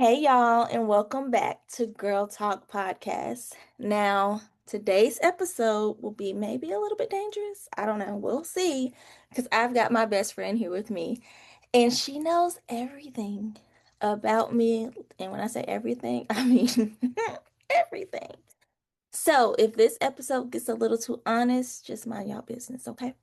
Hey y'all, and welcome back to Girl Talk Podcast. Now, today's episode will be maybe a little bit dangerous. I don't know. We'll see. Because I've got my best friend here with me, and she knows everything about me. And when I say everything, I mean everything. So, if this episode gets a little too honest, just mind y'all business, okay?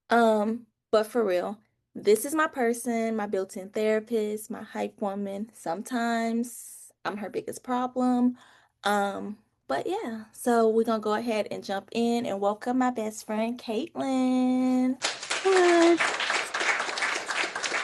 But for real, this is my person, my built-in therapist, my hype woman. Sometimes I'm her biggest problem. Um, but yeah, so we're gonna go ahead and jump in and welcome my best friend, Caitlin. What?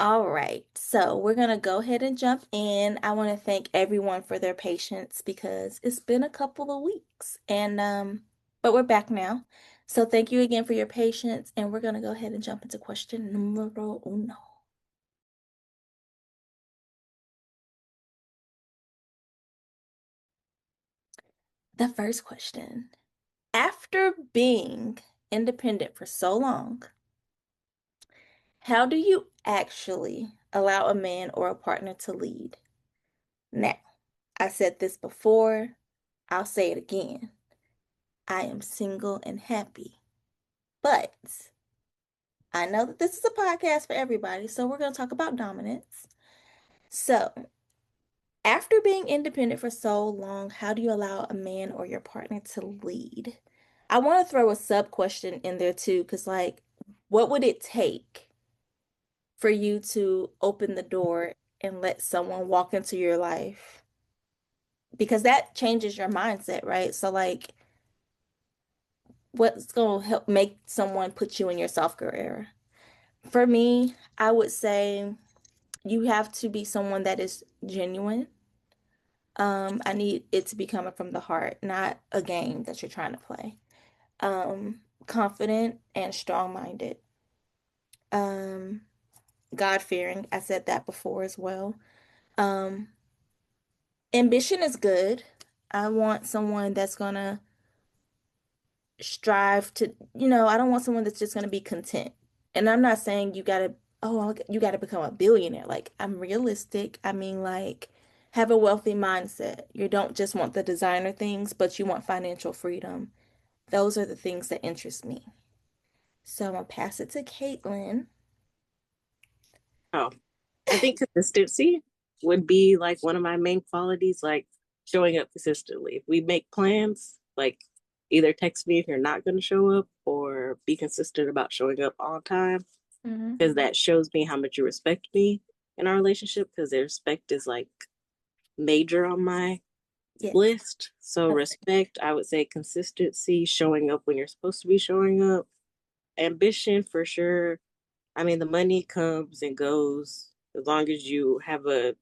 All right, so we're gonna go ahead and jump in. I want to thank everyone for their patience because it's been a couple of weeks but we're back now. So thank you again for your patience, and we're gonna go ahead and jump into question numero uno. The first question. After being independent for so long, how do you actually allow a man or a partner to lead? Now, I said this before, I'll say it again. I am single and happy. But I know that this is a podcast for everybody, so we're going to talk about dominance. So, after being independent for so long, how do you allow a man or your partner to lead? I want to throw a sub question in there too, because, like, what would it take for you to open the door and let someone walk into your life? Because that changes your mindset, right? So, like, what's going to help make someone put you in your soft girl era? For me, I would say you have to be someone that is genuine. I need it to be coming from the heart, not a game that you're trying to play. Confident and strong-minded. Um, God-fearing. I said that before as well. Um, Ambition is good. I want someone that's gonna strive to, I don't want someone that's just gonna be content. And I'm not saying you gotta become a billionaire. Like, I'm realistic. I mean, like, have a wealthy mindset. You don't just want the designer things, but you want financial freedom. Those are the things that interest me. So I'm gonna pass it to Caitlin. Oh, I think consistency would be like one of my main qualities, like showing up consistently. If we make plans, like either text me if you're not going to show up or be consistent about showing up on time, Hmm. because that shows me how much you respect me in our relationship, because the respect is like major on my Yes. list. So, respect, I would say consistency, showing up when you're supposed to be showing up, ambition for sure. I mean, the money comes and goes as long as you have a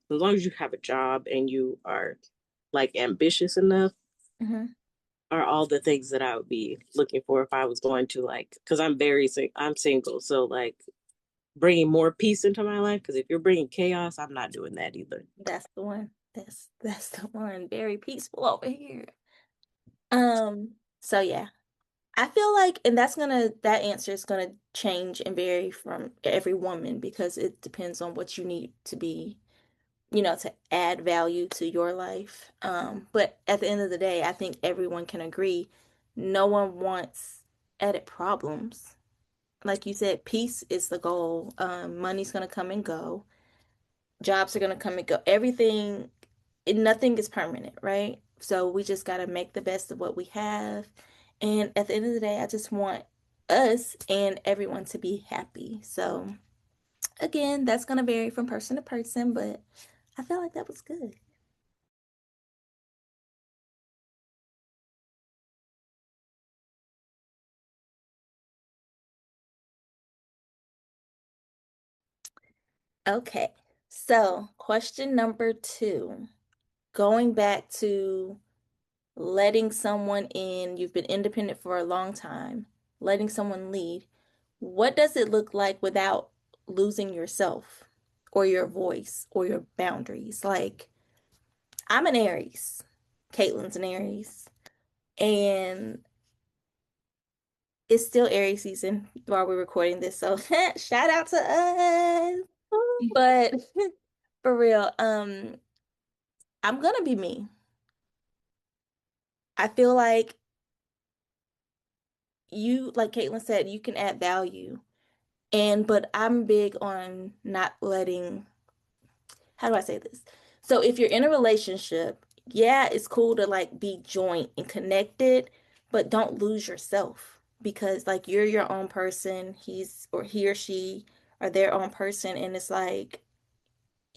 job and you are like ambitious enough Hmm. are all the things that I would be looking for if I was going to like because I'm single, so like bringing more peace into my life, because if you're bringing chaos, I'm not doing that either. That's the one. That's the one. Very peaceful over here. So yeah. I feel like, and that answer is gonna change and vary from every woman because it depends on what you need to be, to add value to your life. But at the end of the day, I think everyone can agree no one wants added problems. Like you said, peace is the goal. Money's gonna come and go. Jobs are gonna come and go. Nothing is permanent, right? So we just gotta make the best of what we have. And at the end of the day, I just want us and everyone to be happy. So again, that's gonna vary from person to person, but I felt like that was good. Okay. So question number two, going back to letting someone in, you've been independent for a long time, letting someone lead. What does it look like without losing yourself or your voice or your boundaries? Like, I'm an Aries, Caitlin's an Aries, and it's still Aries season while we're recording this. So, shout out to us. But for real, I'm gonna be me. I feel like you, like Caitlin said, you can add value. And but I'm big on not letting, how do I say this? So if you're in a relationship, yeah, it's cool to like be joint and connected, but don't lose yourself because like you're your own person, he's or he or she are their own person, and it's like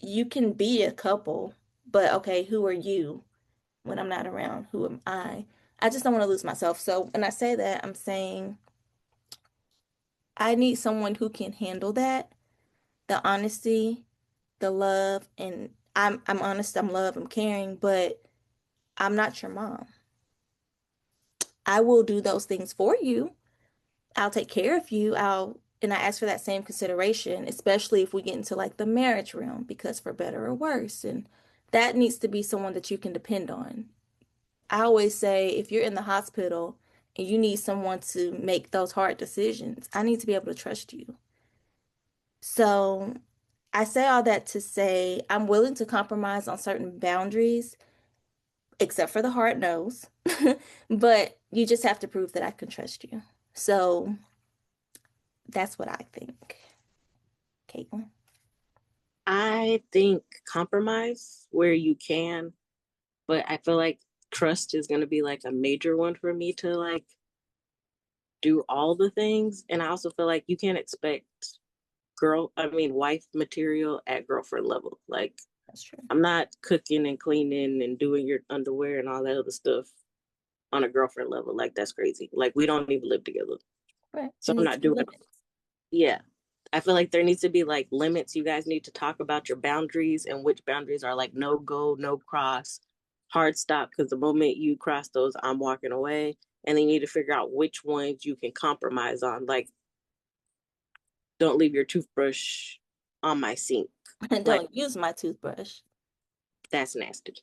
you can be a couple, but okay, who are you when I'm not around? Who am I? I just don't want to lose myself. So when I say that, I'm saying I need someone who can handle that, the honesty, the love, and I'm honest, I'm love, I'm caring, but I'm not your mom. I will do those things for you. I'll take care of you. I'll and I ask for that same consideration, especially if we get into like the marriage realm, because for better or worse, and that needs to be someone that you can depend on. I always say if you're in the hospital and you need someone to make those hard decisions, I need to be able to trust you. So I say all that to say I'm willing to compromise on certain boundaries, except for the hard nose. But you just have to prove that I can trust you. So that's what I think, Caitlin. I think compromise where you can, but I feel like trust is going to be like a major one for me to like do all the things. And I also feel like you can't expect wife material at girlfriend level. Like, That's true. I'm not cooking and cleaning and doing your underwear and all that other stuff on a girlfriend level. Like, that's crazy. Like, we don't even live together. Right. So It I'm needs to not be doing, limits. yeah. I feel like there needs to be like limits. You guys need to talk about your boundaries and which boundaries are like no go, no cross, hard stop. Because the moment you cross those, I'm walking away. And they need to figure out which ones you can compromise on. Like, don't leave your toothbrush on my sink. And Like, don't use my toothbrush. that's nasty.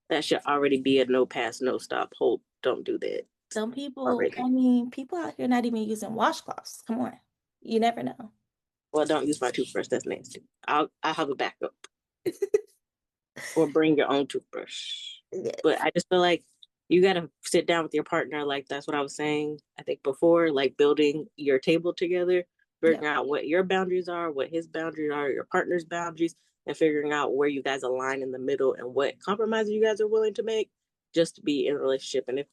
That should already be a no pass, no stop. Hold, don't do that Some people, already. I mean, people out here not even using washcloths. Come on. You never know. Well, don't use my toothbrush. That's nasty. I'll have a backup or bring your own toothbrush. But Yes. I just feel like you got to sit down with your partner. Like that's what I was saying. I think before, like building your table together, Yeah. figuring out what your boundaries are, what his boundaries are, your partner's boundaries, and figuring out where you guys align in the middle and what compromises you guys are willing to make just to be in a relationship. And if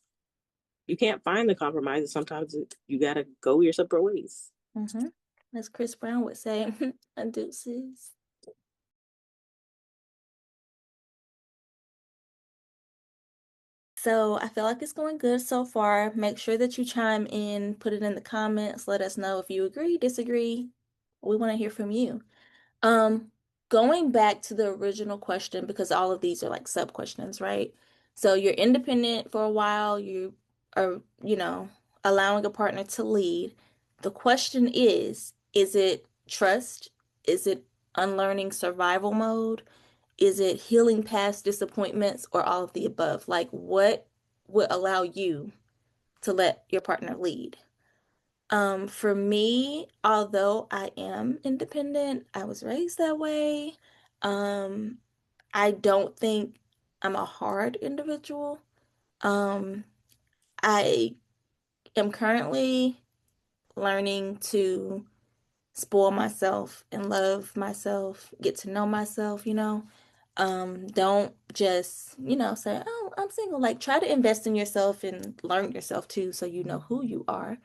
you can't find the compromises, sometimes you got to go your separate ways. Mm-hmm. As Chris Brown would say, deuces. So I feel like it's going good so far. Make sure that you chime in, put it in the comments, let us know if you agree, disagree. We want to hear from you. Um, Going back to the original question, because all of these are like sub questions, right? So you're independent for a while, you are, allowing a partner to lead. The question is it trust? Is it unlearning survival mode? Is it healing past disappointments or all of the above? Like, what would allow you to let your partner lead? For me, although I am independent, I was raised that way. Um, I don't think I'm a hard individual. Um, I am currently learning to spoil myself and love myself, get to know myself. Don't just, say, oh, I'm single. Like, try to invest in yourself and learn yourself too, so you know who you are.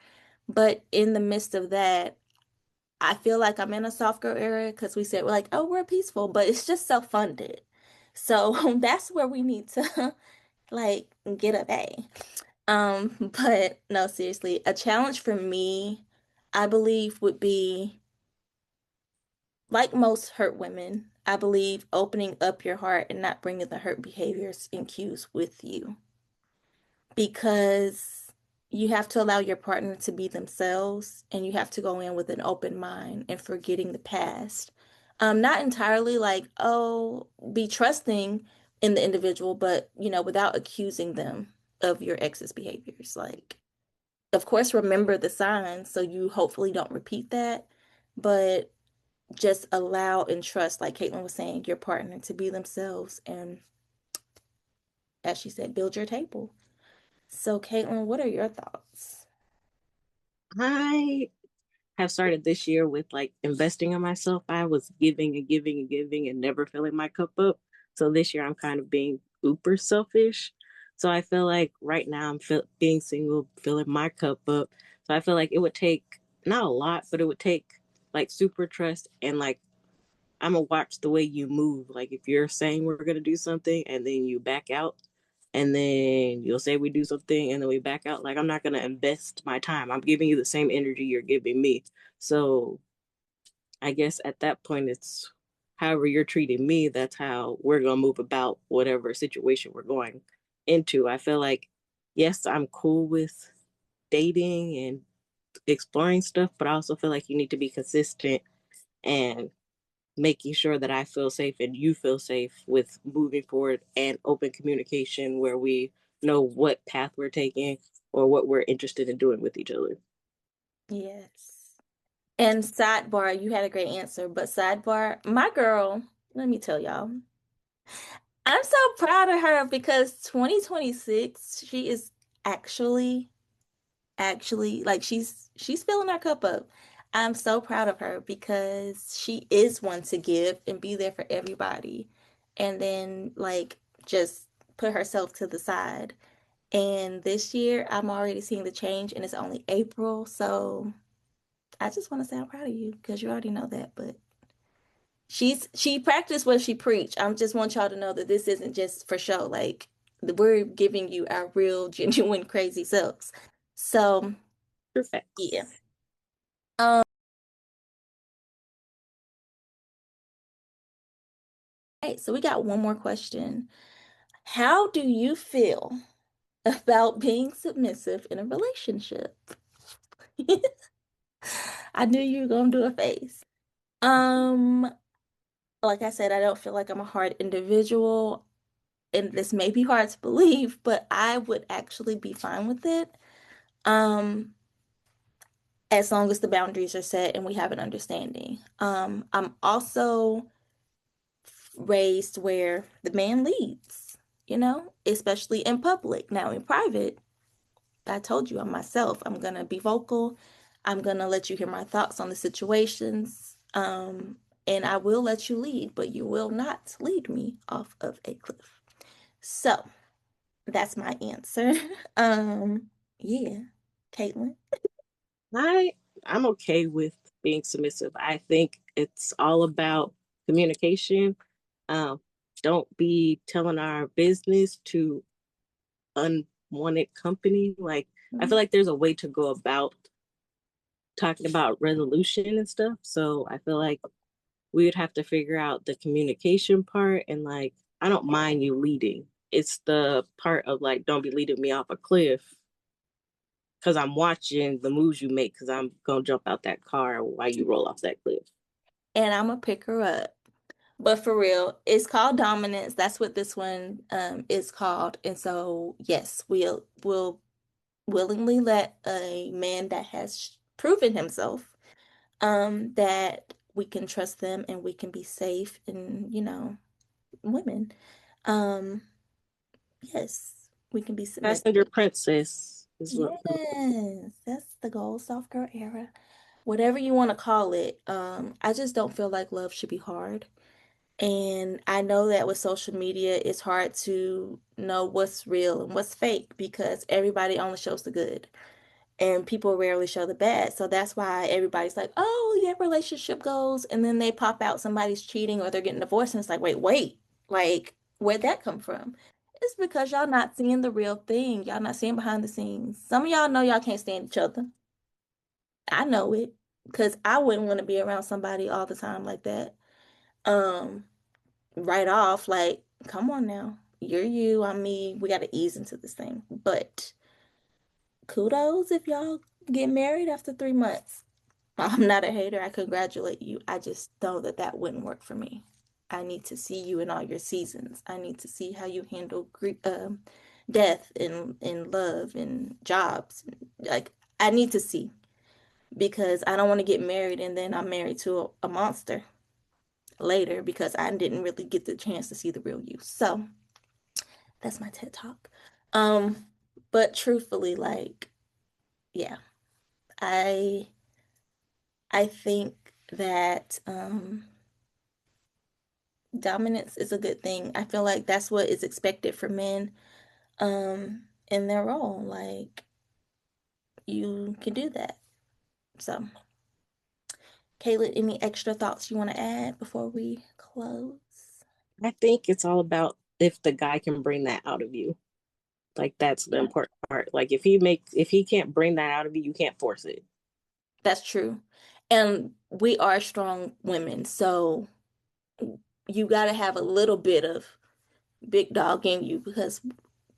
But in the midst of that, I feel like I'm in a soft girl era because we said we're like, oh, we're peaceful, but it's just self-funded. So that's where we need to like get a bay. But no, seriously, a challenge for me, I believe, would be like most hurt women, I believe opening up your heart and not bringing the hurt behaviors and cues with you because you have to allow your partner to be themselves and you have to go in with an open mind and forgetting the past. Not entirely like, oh, be trusting in the individual, but without accusing them of your ex's behaviors. Like, of course, remember the signs so you hopefully don't repeat that, but just allow and trust, like Caitlin was saying, your partner to be themselves and as she said, build your table. So, Caitlin, what are your thoughts? I have started this year with like investing in myself. I was giving and giving and giving and never filling my cup up. So this year I'm kind of being uber selfish. So I feel like right now being single, filling my cup up. So I feel like it would take not a lot, but it would take like super trust and like I'm gonna watch the way you move. Like if you're saying we're gonna do something and then you back out, and then you'll say we do something and then we back out. Like I'm not gonna invest my time. I'm giving you the same energy you're giving me. So I guess at that point it's however you're treating me, that's how we're gonna move about whatever situation we're going into. I feel like yes, I'm cool with dating and exploring stuff, but I also feel like you need to be consistent and making sure that I feel safe and you feel safe with moving forward and open communication where we know what path we're taking or what we're interested in doing with each other. Yes. And sidebar, you had a great answer, but sidebar, my girl, let me tell y'all, I'm so proud of her because 2026, she is actually, actually, like she's filling her cup up. I'm so proud of her because she is one to give and be there for everybody, and then like just put herself to the side. And this year, I'm already seeing the change, and it's only April, so I just want to say I'm proud of you because you already know that, but she practiced what she preached. I just want y'all to know that this isn't just for show. Like we're giving you our real, genuine, crazy selves. So yeah. Perfect. Um. Okay, so we got one more question. How do you feel about being submissive in a relationship? I knew you were gonna do a face. Um, like I said, I don't feel like I'm a hard individual, and this may be hard to believe, but I would actually be fine with it. Um, as long as the boundaries are set and we have an understanding. I'm also raised where the man leads, especially in public. Now, in private, I told you I'm myself. I'm going to be vocal. I'm going to let you hear my thoughts on the situations. And I will let you lead, but you will not lead me off of a cliff. So that's my answer. Um, yeah, Caitlin. I I'm okay with being submissive. I think it's all about communication. Um, don't be telling our business to unwanted company. Like I feel like there's a way to go about talking about resolution and stuff. So I feel like we would have to figure out the communication part and like I don't mind you leading. It's the part of like don't be leading me off a cliff because I'm watching the moves you make because I'm gonna jump out that car while you roll off that cliff. And I'm gonna pick her up. But for real, it's called dominance. That's what this one is called. And so, yes, we'll willingly let a man that has proven himself that we can trust them and we can be safe and, women. Um, yes, we can be submissive. Passenger princess is what. Yes, that's the goal, soft girl era. Whatever you want to call it. I just don't feel like love should be hard. And I know that with social media, it's hard to know what's real and what's fake because everybody only shows the good and people rarely show the bad. So that's why everybody's like, oh, yeah, relationship goals. And then they pop out somebody's cheating or they're getting divorced. And it's like, wait, like, where'd that come from? It's because y'all not seeing the real thing. Y'all not seeing behind the scenes. Some of y'all know y'all can't stand each other. I know it because I wouldn't want to be around somebody all the time like that. Um, right off, like, come on now. You're you, I'm me. We got to ease into this thing. But kudos if y'all get married after 3 months. I'm not a hater. I congratulate you. I just know that that wouldn't work for me. I need to see you in all your seasons. I need to see how you handle death and love and jobs. Like, I need to see because I don't want to get married and then I'm married to a monster later because I didn't really get the chance to see the real you. So That's my TED Talk. Um, but truthfully, like, yeah, I I think that dominance is a good thing. I feel like that's what is expected for men in their role. Like you can do that. So, Kayla, any extra thoughts you want to add before we close? I think it's all about if the guy can bring that out of you. Like that's the Yeah, important part. Like if he can't bring that out of you, you can't force it. that's true. And we are strong women, so you got to have a little bit of big dog in you because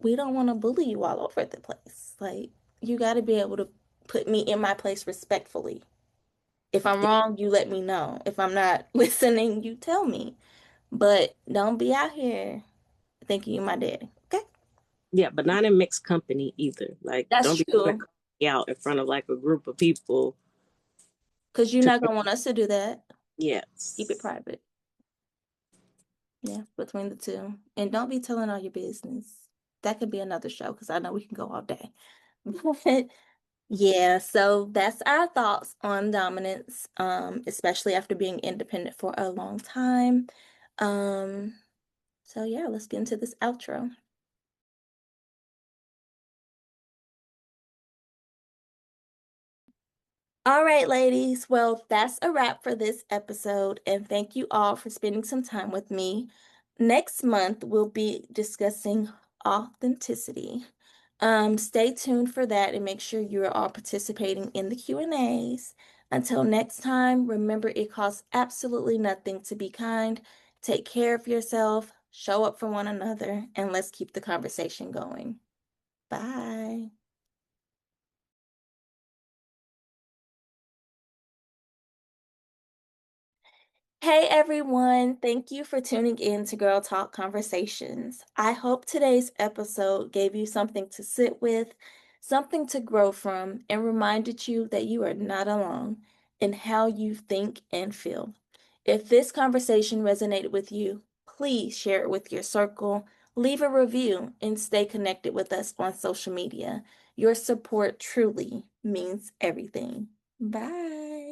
we don't want to bully you all over the place. Like, you got to be able to put me in my place respectfully. If I'm Yeah, wrong, you let me know. If I'm not listening, you tell me. But don't be out here thinking you're my daddy. Okay? yeah, but not in mixed company either. Like That's don't be calling true. me out in front of like a group of people. Because you're To, not going to want us to do that. Keep it yes. private. Yeah, between the two. And don't be telling all your business. That could be another show because I know we can go all day. But yeah, so that's our thoughts on dominance, especially after being independent for a long time. Um, so yeah, let's get into this outro. All right, ladies. Well, that's a wrap for this episode, and thank you all for spending some time with me. Next month, we'll be discussing authenticity. Stay tuned for that and make sure you are all participating in the Q&As. Until next time, remember it costs absolutely nothing to be kind. Take care of yourself, show up for one another, and let's keep the conversation going. Bye. Hey everyone, thank you for tuning in to Girl Talk Conversations. I hope today's episode gave you something to sit with, something to grow from, and reminded you that you are not alone in how you think and feel. If this conversation resonated with you, please share it with your circle, leave a review, and stay connected with us on social media. Your support truly means everything. Bye.